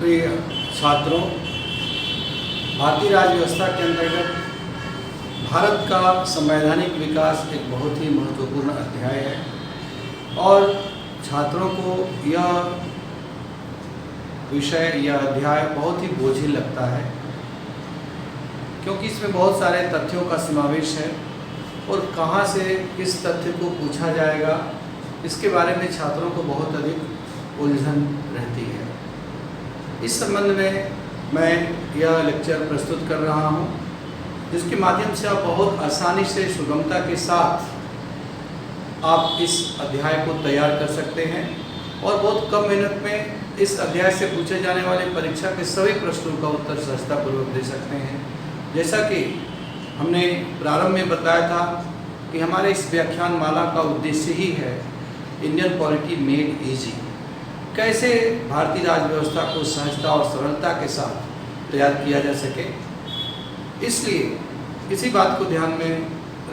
प्रिय छात्रों, भारतीय राज्य व्यवस्था के अंतर्गत भारत का संवैधानिक विकास एक बहुत ही महत्वपूर्ण अध्याय है और छात्रों को यह विषय यह अध्याय बहुत ही बोझिल लगता है, क्योंकि इसमें बहुत सारे तथ्यों का समावेश है और कहाँ से किस तथ्य को पूछा जाएगा इसके बारे में छात्रों को बहुत अधिक उलझन रहती है। इस संबंध में मैं यह लेक्चर प्रस्तुत कर रहा हूँ, जिसके माध्यम से आप बहुत आसानी से सुगमता के साथ आप इस अध्याय को तैयार कर सकते हैं और बहुत कम मेहनत में इस अध्याय से पूछे जाने वाले परीक्षा के सभी प्रश्नों का उत्तर सहजतापूर्वक दे सकते हैं। जैसा कि हमने प्रारंभ में बताया था कि हमारे इस व्याख्यान माला का उद्देश्य ही है इंडियन पॉलिटी मेड इजी, कैसे भारतीय राज्य व्यवस्था को सहजता और सरलता के साथ तैयार किया जा सके। इसलिए इसी बात को ध्यान में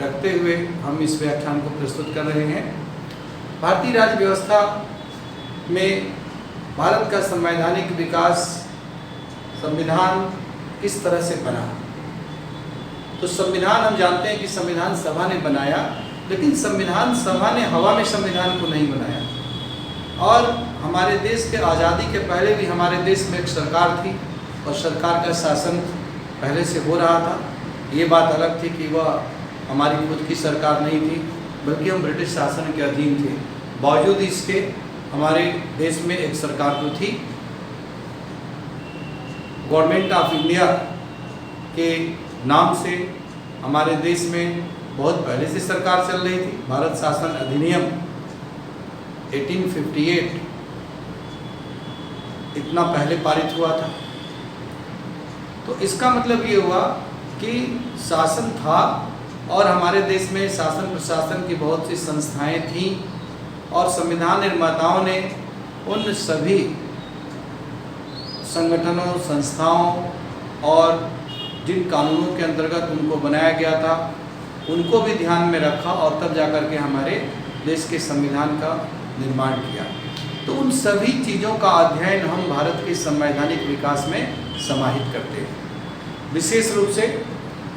रखते हुए हम इस व्याख्यान को प्रस्तुत कर रहे हैं। भारतीय राज्य व्यवस्था में भारत का संवैधानिक विकास, संविधान किस तरह से बना। तो संविधान हम जानते हैं कि संविधान सभा ने बनाया, लेकिन संविधान सभा ने हवा में संविधान को नहीं बनाया। और हमारे देश के आज़ादी के पहले भी हमारे देश में एक सरकार थी और सरकार का शासन पहले से हो रहा था। ये बात अलग थी कि वह हमारी खुद की सरकार नहीं थी, बल्कि हम ब्रिटिश शासन के अधीन थे। बावजूद इसके हमारे देश में एक सरकार तो थी। गवर्नमेंट ऑफ इंडिया के नाम से हमारे देश में बहुत पहले से सरकार चल रही थी। भारत शासन अधिनियम 1858 इतना पहले पारित हुआ था। तो इसका मतलब ये हुआ कि शासन था और हमारे देश में शासन प्रशासन की बहुत सी संस्थाएं थीं और संविधान निर्माताओं ने उन सभी संगठनों, संस्थाओं और जिन कानूनों के अंतर्गत उनको बनाया गया था उनको भी ध्यान में रखा और तब जाकर के हमारे देश के संविधान का निर्माण किया। तो उन सभी चीज़ों का अध्ययन हम भारत के संवैधानिक विकास में समाहित करते हैं। विशेष रूप से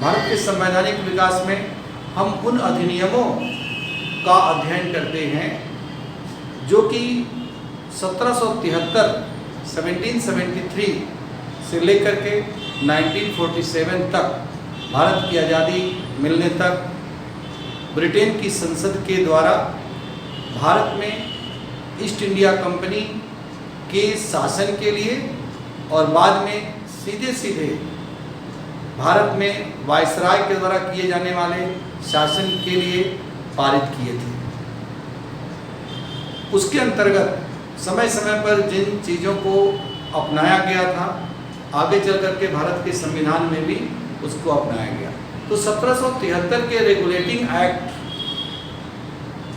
भारत के संवैधानिक विकास में हम उन अधिनियमों का अध्ययन करते हैं जो कि 1773 से लेकर के 1947 तक, भारत की आज़ादी मिलने तक, ब्रिटेन की संसद के द्वारा भारत में ईस्ट इंडिया कंपनी के शासन के लिए और बाद में सीधे सीधे भारत में वायसराय के द्वारा किए जाने वाले शासन के लिए पारित किए थे। उसके अंतर्गत समय समय पर जिन चीज़ों को अपनाया गया था, आगे चल करके भारत के संविधान में भी उसको अपनाया गया। तो 1773 के रेगुलेटिंग एक्ट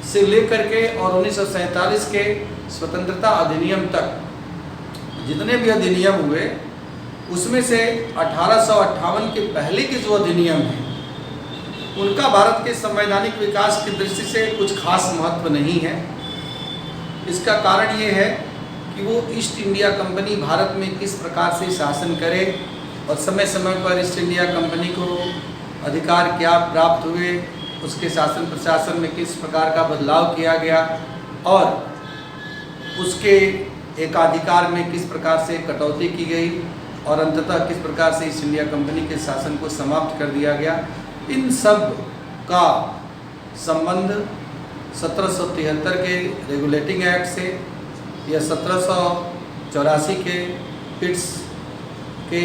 से लेकर के और 1947 के स्वतंत्रता अधिनियम तक जितने भी अधिनियम हुए, उसमें से 1858 के पहले के जो अधिनियम हैं उनका भारत के संवैधानिक विकास की दृष्टि से कुछ खास महत्व नहीं है। इसका कारण ये है कि वो ईस्ट इंडिया कंपनी भारत में किस प्रकार से शासन करे और समय समय पर ईस्ट इंडिया कंपनी को अधिकार क्या प्राप्त हुए, उसके शासन प्रशासन में किस प्रकार का बदलाव किया गया और उसके एकाधिकार में किस प्रकार से कटौती की गई और अंततः किस प्रकार से ईस्ट इंडिया कंपनी के शासन को समाप्त कर दिया गया। इन सब का संबंध 1773 के रेगुलेटिंग एक्ट से या 1784 के पिट्स के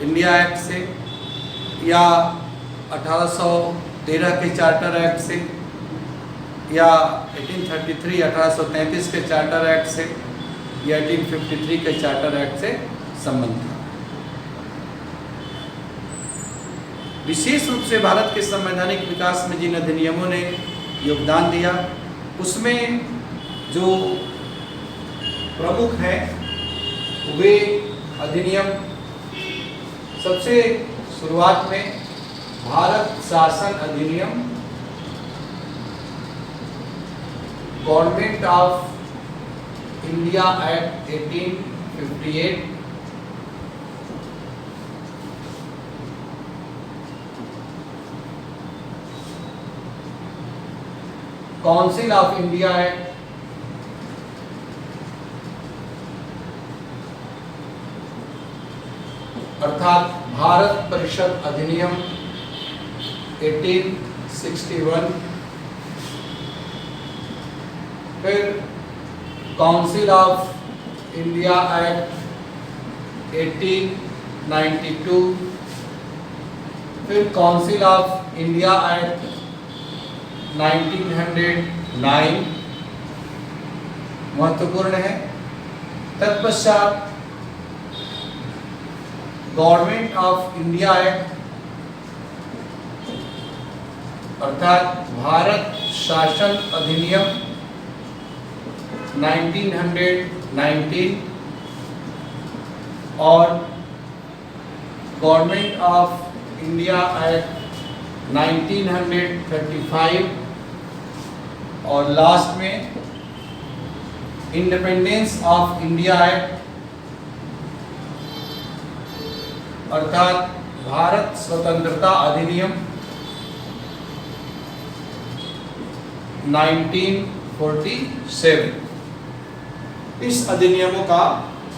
इंडिया एक्ट से या 1813 के चार्टर एक्ट से या 1833 के चार्टर एक्ट से या 1853 के चार्टर एक्ट से संबंध था। विशेष रूप से भारत के संवैधानिक विकास में जिन अधिनियमों ने योगदान दिया, उसमें जो प्रमुख हैं वे अधिनियम, सबसे शुरुआत में भारत शासन अधिनियम, government of India act 1858, council of India act, अर्थात भारत परिषद अधिनियम 1861, फिर काउंसिल ऑफ इंडिया एक्ट 1892, फिर काउंसिल ऑफ इंडिया एक्ट 1909 महत्वपूर्ण है। तत्पश्चात गवर्नमेंट ऑफ इंडिया एक्ट, अर्थात भारत शासन अधिनियम 1919 और गवर्नमेंट ऑफ इंडिया एक्ट 1935 और लास्ट में इंडिपेंडेंस ऑफ इंडिया एक्ट, अर्थात भारत स्वतंत्रता अधिनियम 1947। इस अधिनियमों का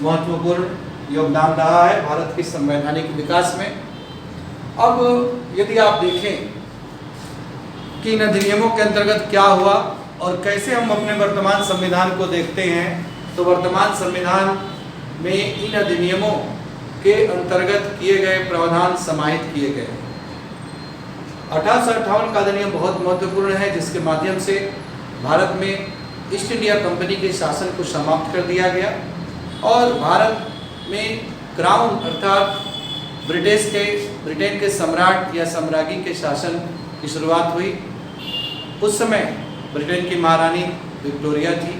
महत्वपूर्ण योगदान रहा है भारत के संवैधानिक विकास में। अब यदि आप देखें कि इन अधिनियमों के अंतर्गत क्या हुआ और कैसे हम अपने वर्तमान संविधान को देखते हैं, तो वर्तमान संविधान में इन अधिनियमों के अंतर्गत किए गए प्रावधान समाहित किए गए। 1858 का अधिनियम बहुत महत्वपूर्ण है, जिसके माध्यम से भारत में ईस्ट इंडिया कंपनी के शासन को समाप्त कर दिया गया और भारत में क्राउन अर्थात ब्रिटेन के सम्राट या साम्राज्ञी के शासन की शुरुआत हुई। उस समय ब्रिटेन की महारानी विक्टोरिया थी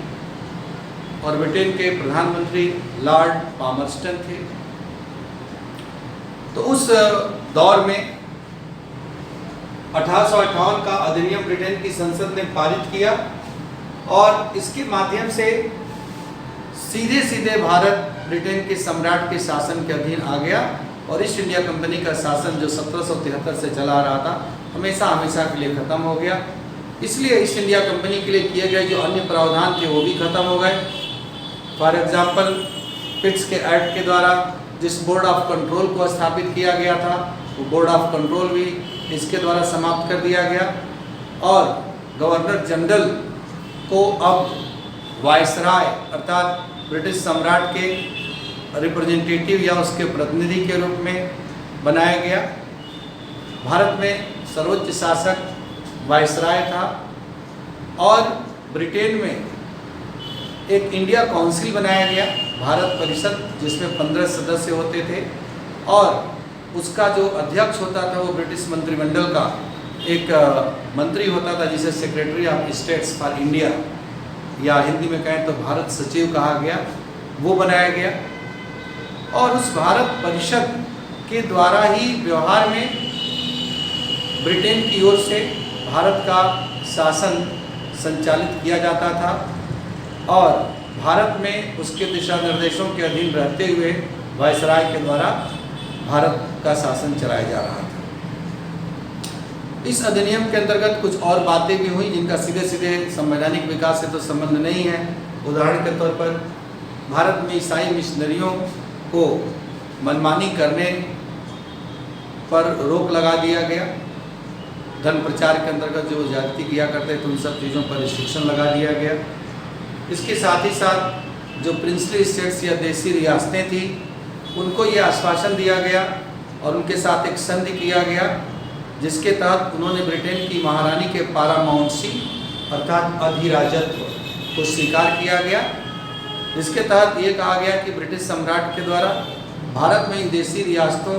और ब्रिटेन के प्रधानमंत्री लॉर्ड पामरस्टन थे। तो उस दौर में 1858 का अधिनियम ब्रिटेन की संसद ने पारित किया और इसके माध्यम से सीधे सीधे भारत ब्रिटेन के सम्राट के शासन के अधीन आ गया और ईस्ट इंडिया कंपनी का शासन जो 1773 से चला रहा था हमेशा हमेशा के लिए खत्म हो गया। इसलिए ईस्ट इंडिया कंपनी के लिए किए गए जो अन्य प्रावधान थे वो भी खत्म हो गए। फॉर एग्जाम्पल पिट्स के एक्ट के द्वारा जिस बोर्ड ऑफ कंट्रोल को स्थापित किया गया था वो बोर्ड ऑफ कंट्रोल भी इसके द्वारा समाप्त कर दिया गया और गवर्नर जनरल को अब वायसराय अर्थात ब्रिटिश सम्राट के रिप्रेजेंटेटिव या उसके प्रतिनिधि के रूप में बनाया गया। भारत में सर्वोच्च शासक वायसराय था और ब्रिटेन में एक इंडिया काउंसिल बनाया गया, भारत परिषद, जिसमें 15 सदस्य होते थे और उसका जो अध्यक्ष होता था वो ब्रिटिश मंत्रिमंडल का एक मंत्री होता था जिसे secretary of states for India या हिंदी में कहें तो भारत सचिव कहा गया, वो बनाया गया। और उस भारत परिषद के द्वारा ही व्यवहार में ब्रिटेन की ओर से भारत का शासन संचालित किया जाता था और भारत में उसके दिशा निर्देशों के अधीन रहते हुए वायसराय के द्वारा भारत का शासन चलाया जा रहा था। इस अधिनियम के अंतर्गत कुछ और बातें भी हुई जिनका सीधे सीधे संवैधानिक विकास से तो संबंध नहीं है। उदाहरण के तौर पर भारत में ईसाई मिशनरियों को मनमानी करने पर रोक लगा दिया गया। धर्म प्रचार के अंतर्गत जो ज्यादती किया करते थे उन सब चीज़ों पर रिस्ट्रिक्शन लगा दिया गया। इसके साथ ही साथ जो प्रिंसली स्टेट्स या देसी रियासतें थी उनको ये आश्वासन दिया गया और उनके साथ एक संधि किया गया जिसके तहत उन्होंने ब्रिटेन की महारानी के पारामाउंसी अर्थात अधिराजत्व को स्वीकार किया गया, जिसके तहत ये कहा गया कि ब्रिटिश सम्राट के द्वारा भारत में इन देसी रियासतों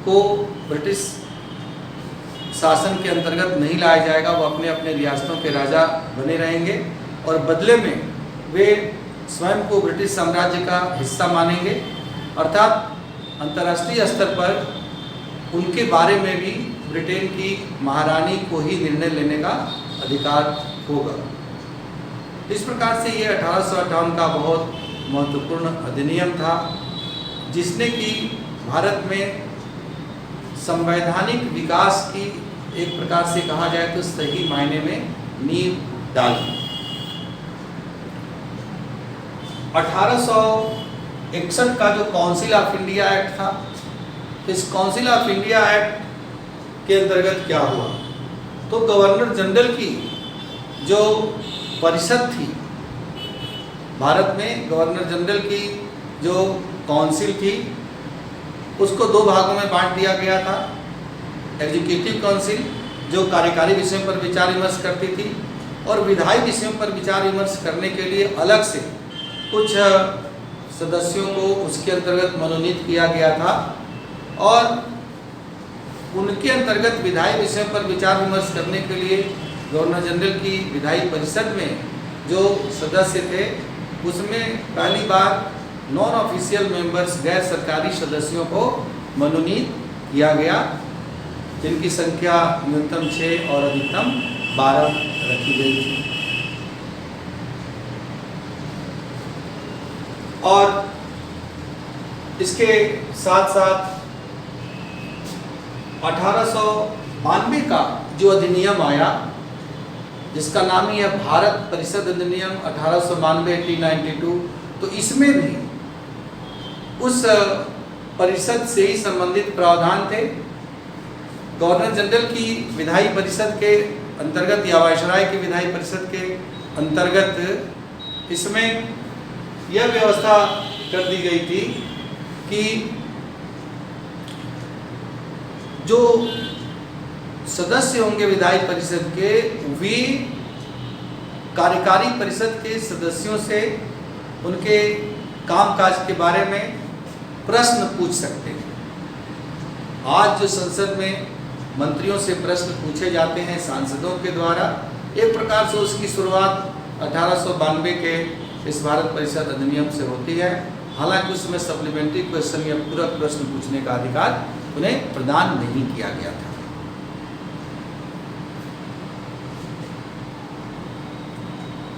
को ब्रिटिश शासन के अंतर्गत नहीं लाया जाएगा, वो अपने अपने रियासतों के राजा बने रहेंगे और बदले में वे स्वयं को ब्रिटिश साम्राज्य का हिस्सा मानेंगे। अर्थात अंतर्राष्ट्रीय स्तर पर उनके बारे में भी ब्रिटेन की महारानी को ही निर्णय लेने का अधिकार होगा। इस प्रकार से ये 1858 का बहुत महत्वपूर्ण अधिनियम था जिसने कि भारत में संवैधानिक विकास की एक प्रकार से कहा जाए तो सही मायने में नींव डाली। 1861 का जो काउंसिल ऑफ इंडिया एक्ट था, इस काउंसिल ऑफ इंडिया एक्ट के अंतर्गत क्या हुआ, तो गवर्नर जनरल की जो परिषद थी, भारत में गवर्नर जनरल की जो काउंसिल थी उसको दो भागों में बांट दिया गया था। एग्जीक्यूटिव काउंसिल जो कार्यकारी विषयों पर विचार विमर्श करती थी, और विधायी विषयों पर विचार विमर्श करने के लिए अलग से कुछ सदस्यों को उसके अंतर्गत मनोनीत किया गया था, और उनके अंतर्गत विधायी विषयों पर विचार विमर्श करने के लिए गवर्नर जनरल की विधायी परिषद में जो सदस्य थे उसमें पहली बार नॉन ऑफिशियल मेंबर्स, गैर सरकारी सदस्यों को मनोनीत किया गया, जिनकी संख्या न्यूनतम 6 और अधिकतम 12 रखी गई थी। और इसके साथ साथ 1892 का जो अधिनियम आया, जिसका नाम ही है भारत परिषद अधिनियम 1892, तो इसमें भी उस परिषद से ही संबंधित प्रावधान थे। गवर्नर जनरल की विधायी परिषद के अंतर्गत या वायसराय की विधायी परिषद के अंतर्गत इसमें यह व्यवस्था कर दी गई थी कि जो सदस्य होंगे विधायी परिषद के, वे कार्यकारी परिषद के सदस्यों से उनके कामकाज के बारे में प्रश्न पूछ सकते हैं। आज जो संसद में मंत्रियों से प्रश्न पूछे जाते हैं सांसदों के द्वारा, एक प्रकार से उसकी शुरुआत 1892 के इस भारत परिषद अधिनियम से होती है। हालांकि उसमें सप्लीमेंट्री क्वेश्चन या पूरक प्रश्न पूछने का अधिकार उन्हें प्रदान नहीं किया गया था।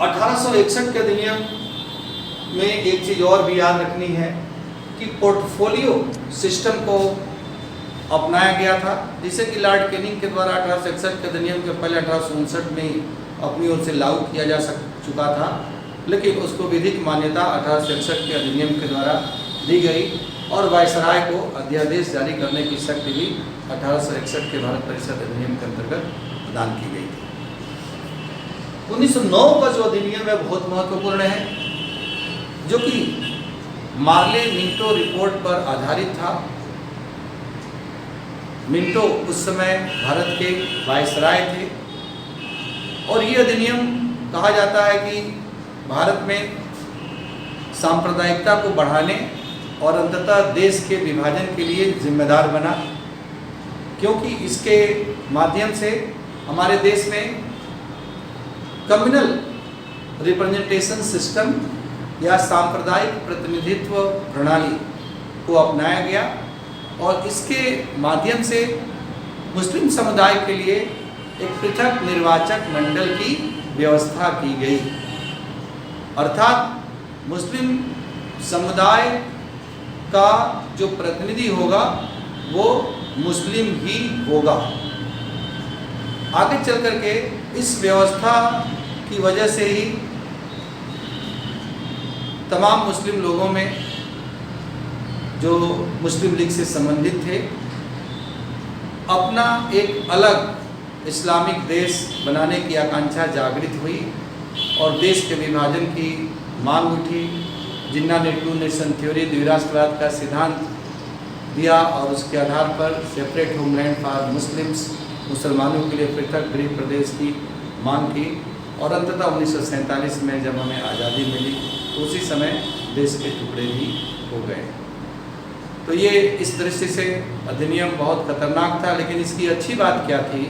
(1861) के अधिनियम में एक चीज और भी याद रखनी है कि पोर्टफोलियो सिस्टम को अपनाया गया था, जिसे कि लॉर्ड कैनिंग के द्वारा 1861 के अधिनियम के पहले 1859 में ही अपनी ओर से लागू किया जा चुका था, लेकिन उसको विधिक मान्यता 1861 के अधिनियम के द्वारा दी गई और वायसराय को अध्यादेश जारी करने की शक्ति भी 1861 के भारत परिषद अधिनियम के अंतर्गत प्रदान की गई थी। 1909 का जो अधिनियम है बहुत महत्वपूर्ण है, जो कि मार्ले मिंटो रिपोर्ट पर आधारित था। मिंटो उस समय भारत के वायसराय थे और ये अधिनियम कहा जाता है कि भारत में सांप्रदायिकता को बढ़ाने और अंततः देश के विभाजन के लिए जिम्मेदार बना, क्योंकि इसके माध्यम से हमारे देश में कम्युनल रिप्रेजेंटेशन सिस्टम या सांप्रदायिक प्रतिनिधित्व प्रणाली को अपनाया गया और इसके माध्यम से मुस्लिम समुदाय के लिए एक पृथक निर्वाचक मंडल की व्यवस्था की गई, अर्थात मुस्लिम समुदाय का जो प्रतिनिधि होगा वो मुस्लिम ही होगा। आगे चल करके इस व्यवस्था की वजह से ही तमाम मुस्लिम लोगों में जो मुस्लिम लीग से संबंधित थे अपना एक अलग इस्लामिक देश बनाने की आकांक्षा जागृत हुई और देश के विभाजन की मांग उठी। जिन्ना ने टू नेशन थ्योरी, द्विराष्ट्रवाद का सिद्धांत दिया और उसके आधार पर सेपरेट होमलैंड फॉर मुस्लिम्स, मुसलमानों के लिए पृथक गृह प्रदेश की मांग की और अंततः 1947 में जब हमें आज़ादी मिली तो उसी समय देश के टुकड़े भी हो गए। तो ये इस दृष्टि से अधिनियम बहुत खतरनाक था, लेकिन इसकी अच्छी बात क्या थी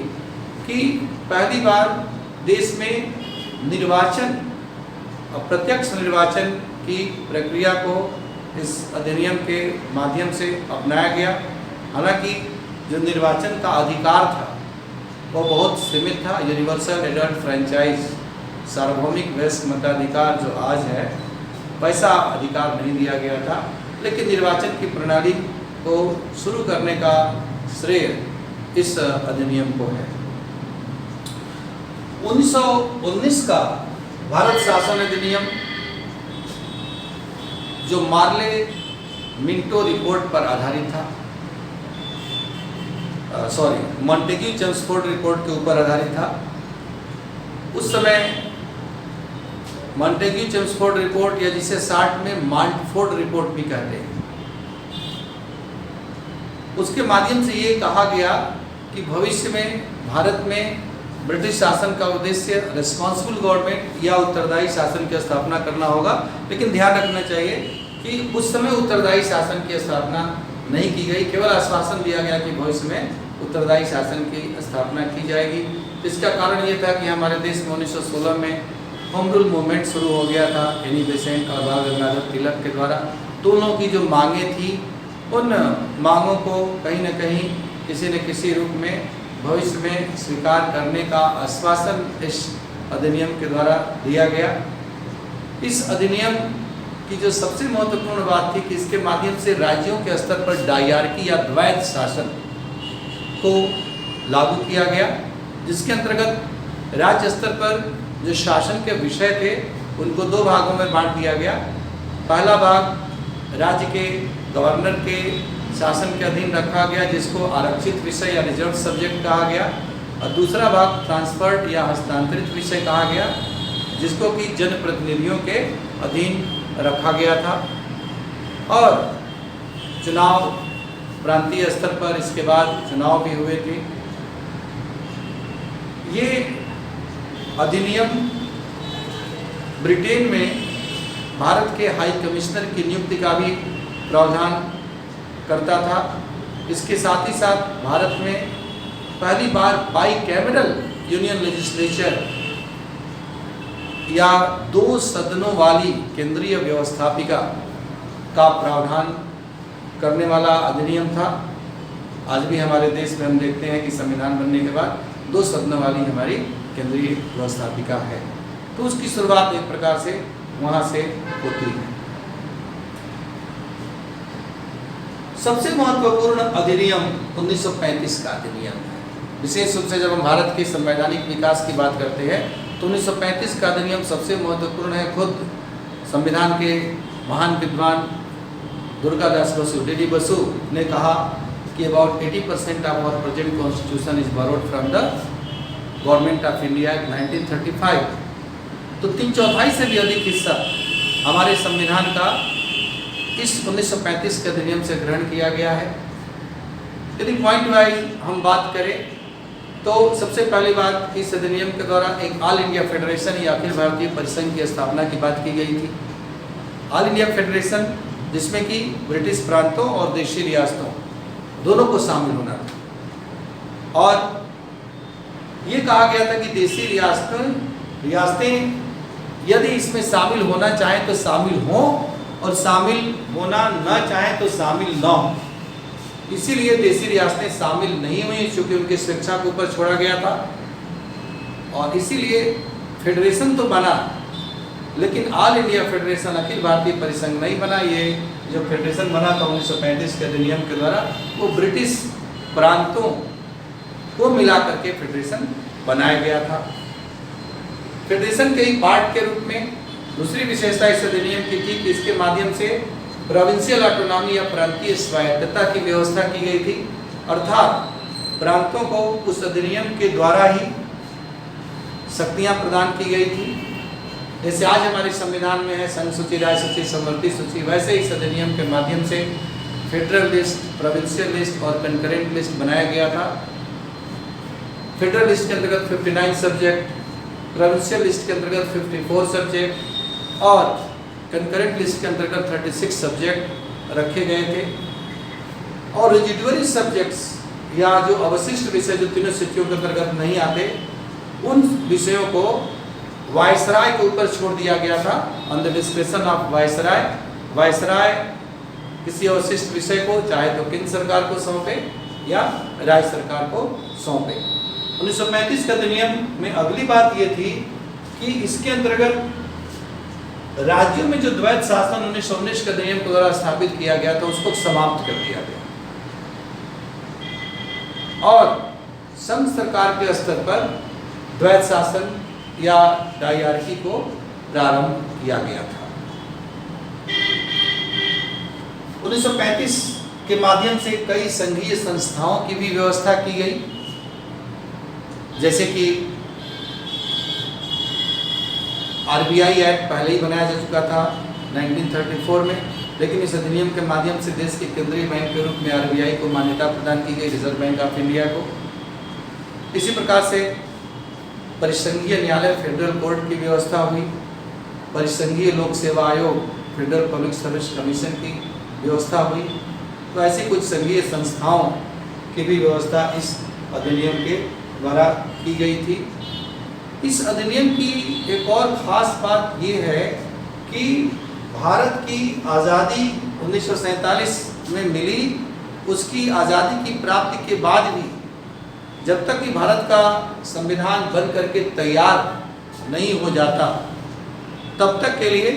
कि पहली बार देश में निर्वाचन, प्रत्यक्ष निर्वाचन की प्रक्रिया को इस अधिनियम के माध्यम से अपनाया गया। हालांकि जो निर्वाचन का अधिकार था वो बहुत सीमित था। यूनिवर्सल एडल्ट फ्रेंचाइज, सार्वभौमिक वयस्क मताधिकार जो आज है, वैसा अधिकार नहीं दिया गया था, लेकिन निर्वाचन की प्रणाली को शुरू करने का श्रेय इस अधिनियम को है। 1919 का भारत शासन अधिनियम जो मार्ले मिंटो रिपोर्ट पर आधारित था, मॉन्टेग्यू चेम्सफोर्ड रिपोर्ट के ऊपर आधारित था। उस समय मॉन्टेग्यू चेम्सफोर्ड रिपोर्ट, या जिसे 60 में माल्टफोर्ड रिपोर्ट भी कहते हैं, उसके माध्यम से ये कहा गया कि भविष्य में भारत में ब्रिटिश शासन का उद्देश्य रिस्पॉन्सिबल गवर्नमेंट या उत्तरदायी शासन की स्थापना करना होगा। लेकिन ध्यान रखना चाहिए कि उस समय उत्तरदायी शासन की स्थापना नहीं की गई, केवल आश्वासन दिया गया कि भविष्य में उत्तरदायी शासन की स्थापना की जाएगी। इसका कारण ये था कि हमारे देश में 1916 में होम रूल मूवमेंट शुरू हो गया था एनी बेसेंट और बाल गंगाधर तिलक के द्वारा। दोनों की जो मांगें थी, उन मांगों को कहीं न कहीं किसी न किसी रूप में भविष्य में स्वीकार करने का आश्वासन इस अधिनियम के द्वारा दिया गया। इस अधिनियम की जो सबसे महत्वपूर्ण बात थी कि इसके माध्यम से राज्यों के स्तर पर डायरार्की या द्वैध शासन को लागू किया गया, जिसके अंतर्गत राज्य स्तर पर जो शासन के विषय थे उनको 2 भागों में बांट दिया गया। पहला भाग राज्य के गवर्नर के शासन के अधीन रखा गया, जिसको आरक्षित विषय या रिजर्व सब्जेक्ट कहा गया, और दूसरा भाग ट्रांसफर्ड या हस्तांतरित विषय कहा गया, जिसको कि जनप्रतिनिधियों के अधीन रखा गया था। और चुनाव प्रांतीय स्तर पर इसके बाद चुनाव भी हुए थे। ये अधिनियम ब्रिटेन में भारत के हाई कमिश्नर की नियुक्ति का भी प्रावधान करता था। इसके साथ ही साथ भारत में पहली बार बाईकैमरल यूनियन लेजिस्लेचर या 2 सदनों वाली केंद्रीय व्यवस्थापिका का प्रावधान करने वाला अधिनियम था। आज भी हमारे देश में हम देखते हैं कि संविधान बनने के बाद 2 सदनों वाली हमारी केंद्रीय व्यवस्थापिका है। तो उसकी शुरुआत एक प्रकार से वहाँ से होती है। सबसे महत्वपूर्ण अधिनियम 1935 का अधिनियम है। विशेष रूप से जब हम भारत के संवैधानिक विकास की बात करते हैं तो 1935 का अधिनियम सबसे महत्वपूर्ण है। खुद संविधान के महान विद्वान दुर्गादास बसु, डी.डी. बसु ने कहा कि about 80% of our present constitution is borrowed from the government of India 1935। तो 3/4 से भी अधिक हिस्सा हमारे संविधान का इस 1935 के अधिनियम से ग्रहण किया गया है। यदि पॉइंट वाइज हम बात करें तो सबसे पहली बात, इस अधिनियम के द्वारा एक ऑल इंडिया फेडरेशन या अखिल भारतीय परिसंघ की स्थापना की बात की गई थी। ऑल इंडिया फेडरेशन जिसमें कि ब्रिटिश प्रांतों और देशी रियासतों दोनों को शामिल होना था। और ये कहा गया था कि देशी रियासतें यदि इसमें शामिल होना चाहें तो शामिल हों, और शामिल होना न चाहें तो शामिल न हो। इसीलिए देशी रियासतें शामिल नहीं हुई, क्योंकि उनकी स्वेच्छा के ऊपर छोड़ा गया था। और इसीलिए फेडरेशन तो बना, लेकिन all India federation Akhil Bharatiya परिसंघ नहीं बना। ये जो फेडरेशन बना था 1935 के अधिनियम के द्वारा, वो ब्रिटिश प्रांतों को मिला करके फेडरेशन बनाया गया था। फेडरेशन के ही पार्ट के रूप में दूसरी विशेषता इस अधिनियम की थी कि इसके माध्यम से प्रोविंशियल ऑटोनॉमी या प्रांतीय स्वायत्तता की व्यवस्था की गई थी। अर्थात प्रांतों को उस अधिनियम के द्वारा ही शक्तियां प्रदान की गई थी। जैसे आज हमारे संविधान में है संघ सूची, राज्य सूची, समवर्ती सूची, वैसे इस अधिनियम के माध्यम से फेडरल लिस्ट, प्रोविंशियल लिस्ट और कंकरेंट लिस्ट बनाया गया था। फेडरल लिस्ट के अंतर्गत 59 सब्जेक्ट, प्रोविंशियल लिस्ट के अंतर्गत 54 सब्जेक्ट और कंकरेंट लिस्ट के अंतर्गत 36 सब्जेक्ट रखे गए थे। और रेजिडुअरी सब्जेक्ट्स या जो अवशिष्ट विषय जो तीनों सूचियों के अंतर्गत नहीं आते, उन विषयों को वायसराय के ऊपर छोड़ दिया गया था, on the description of viceroy. Viceroy किसी अवशिष्ट विषय को चाहे तो केंद्र सरकार को सौंपे या राज्य सरकार को सौंपे। 1935 के अधिनियम में अगली बात ये थी कि इसके अंतर्गत राज्यों में जो द्वैध शासन 1919 के अधिनियम के द्वारा स्थापित किया गया था उसको समाप्त कर दिया गया और संघ सरकार के स्तर पर द्वैत शासन या डायआर्की को प्रारंभ किया गया था। 1935 के माध्यम से कई संघीय संस्थाओं की भी व्यवस्था की गई, जैसे कि आरबीआई एक्ट पहले ही बनाया जा चुका था 1934 में, लेकिन इस अधिनियम के माध्यम से देश के केंद्रीय बैंक के रूप में आरबीआई को मान्यता प्रदान की गई, रिजर्व बैंक ऑफ इंडिया को। इसी प्रकार से परिसंघीय न्यायालय फेडरल कोर्ट की व्यवस्था हुई, परिसंघीय लोक सेवा आयोग फेडरल पब्लिक सर्विस कमीशन की व्यवस्था हुई। तो ऐसी कुछ संघीय संस्थाओं की भी व्यवस्था इस अधिनियम के द्वारा की गई थी। इस अधिनियम की एक और खास बात ये है कि भारत की आज़ादी 1947 में मिली, उसकी आज़ादी की प्राप्ति के बाद भी जब तक कि भारत का संविधान बन करके तैयार नहीं हो जाता, तब तक के लिए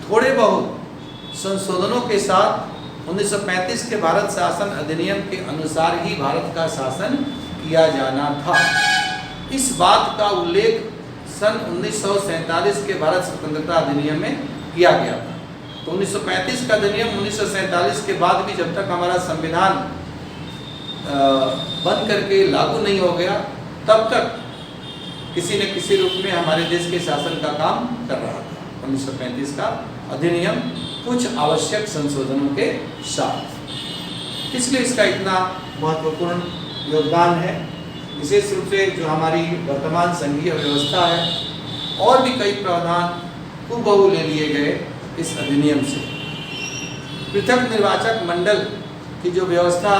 थोड़े बहुत संशोधनों के साथ 1935 के भारत शासन अधिनियम के अनुसार ही भारत का शासन किया जाना था। इस बात का उल्लेख सन 1947 के भारत स्वतंत्रता अधिनियम में किया गया था। तो 1935 का अधिनियम 1947 के बाद भी जब तक हमारा संविधान बन करके लागू नहीं हो गया, तब तक किसी न किसी रूप में हमारे देश के शासन का काम कर रहा था। 1935 का अधिनियम कुछ आवश्यक संशोधनों के साथ, इसलिए इसका इतना महत्वपूर्ण योगदान है। विशेष रूप से जो हमारी वर्तमान संघीय व्यवस्था है, और भी कई प्रावधान हूबहू ले लिए गए इस अधिनियम से। पृथक निर्वाचक मंडल की जो व्यवस्था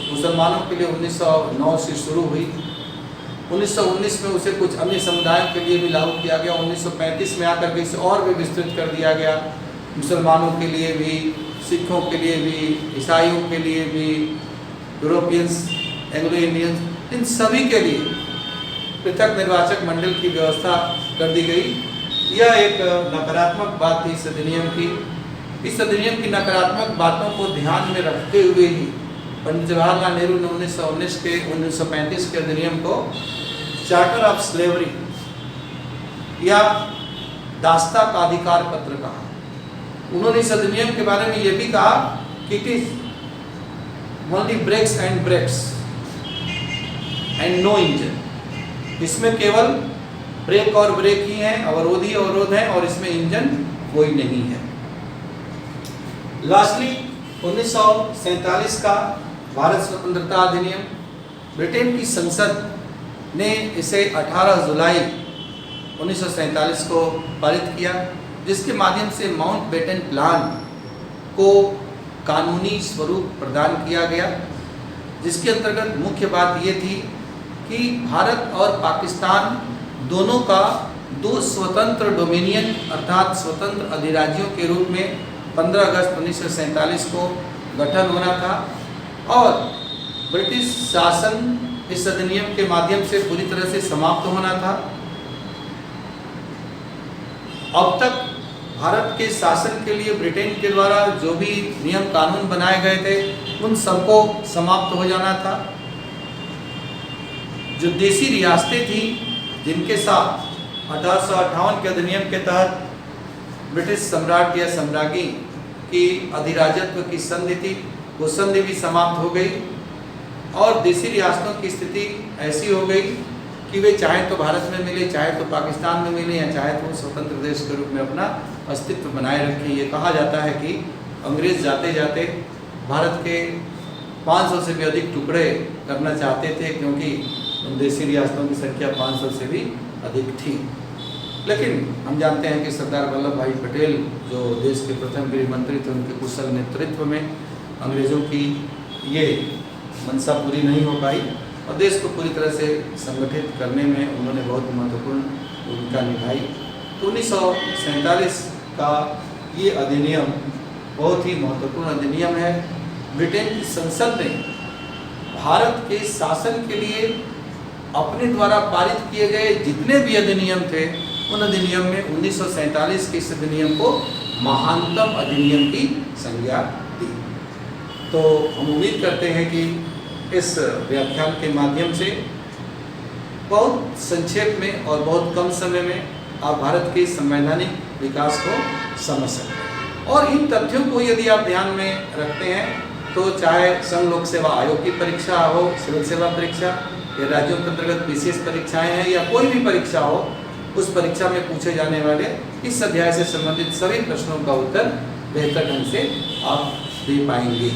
मुसलमानों के लिए 1909 से शुरू हुई, 1919 में उसे कुछ अन्य समुदायों के लिए भी लागू किया गया। 1935 में आकर के इसे और भी विस्तृत कर दिया गया, मुसलमानों के लिए भी, सिखों के लिए भी, ईसाइयों के लिए भी, यूरोपियंस, एंग्लो इंडियंस, इन सभी के लिए पृथक निर्वाचक मंडल की व्यवस्था कर दी गई। यह एक नकारात्मक बात थी इस अधिनियम की। इस अधिनियम की नकारात्मक बातों को ध्यान में रखते हुए ही पंडित जवाहरलाल नेहरू ने 1935 के अधिनियम को चार्टर ऑफ स्लेवरी या दास्ता का अधिकार पत्र कहा। उन्होंने इस अधिनियम के बारे में यह भी कहा कि it is only brakes and brakes and no engine. इसमें केवल ब्रेक और ब्रेक ही हैं, अवरोध ही अवरोध है, और इसमें इंजन कोई नहीं है। लास्टली 1947 का भारत स्वतंत्रता अधिनियम, ब्रिटेन की संसद ने इसे 18 जुलाई 1947 को पारित किया, जिसके माध्यम से माउंटबेटन प्लान को कानूनी स्वरूप प्रदान किया गया, जिसके अंतर्गत मुख्य बात ये थी कि भारत और पाकिस्तान दोनों का दो स्वतंत्र डोमिनियन अर्थात स्वतंत्र अधिराज्यों के रूप में 15 अगस्त 1947 को गठन होना था, और ब्रिटिश शासन इस अधिनियम के माध्यम से पूरी तरह से समाप्त होना था। अब तक भारत के शासन के लिए ब्रिटेन के द्वारा जो भी नियम कानून बनाए गए थे, उन सबको समाप्त हो जाना था। जो देसी रियासतें थी, जिनके साथ 1858 के अधिनियम के तहत ब्रिटिश सम्राट या सम्राज्ञी की अधिराजत्व की संधि थी, वो संधि भी समाप्त हो गई, और देसी रियासतों की स्थिति ऐसी हो गई कि वे चाहे तो भारत में मिले, चाहे तो पाकिस्तान में मिले, या चाहे तो स्वतंत्र देश के रूप में अपना अस्तित्व बनाए रखें। ये कहा जाता है कि अंग्रेज जाते जाते भारत के 500 से भी अधिक टुकड़े करना चाहते थे, क्योंकि उन देसी रियासतों की संख्या 500 से भी अधिक थी। लेकिन हम जानते हैं कि सरदार वल्लभ भाई पटेल जो देश के प्रथम गृह मंत्री थे, उनके कुशल नेतृत्व में अंग्रेज़ों की ये मंशा पूरी नहीं हो पाई, और देश को पूरी तरह से संगठित करने में उन्होंने बहुत महत्वपूर्ण भूमिका निभाई। तो 1947 का ये अधिनियम बहुत ही महत्वपूर्ण अधिनियम है। ब्रिटेन की संसद ने भारत के शासन के लिए अपने द्वारा पारित किए गए जितने भी अधिनियम थे, उन अधिनियम में 1947 के इस अधिनियम को महानतम अधिनियम की संज्ञा दी। तो हम उम्मीद करते हैं कि इस व्याख्यान के माध्यम से बहुत संक्षेप में और बहुत कम समय में आप भारत के संवैधानिक विकास को समझ सकते हैं। और इन तथ्यों को यदि आप ध्यान में रखते हैं तो चाहे संघ लोक सेवा आयोग की परीक्षा हो, सिविल सेवा परीक्षा या राज्यों के अंतर्गत विशेष परीक्षाएं हैं या कोई भी परीक्षा हो, उस परीक्षा में पूछे जाने वाले इस अध्याय से संबंधित सभी प्रश्नों का उत्तर बेहतर ढंग से आप दे पाएंगे।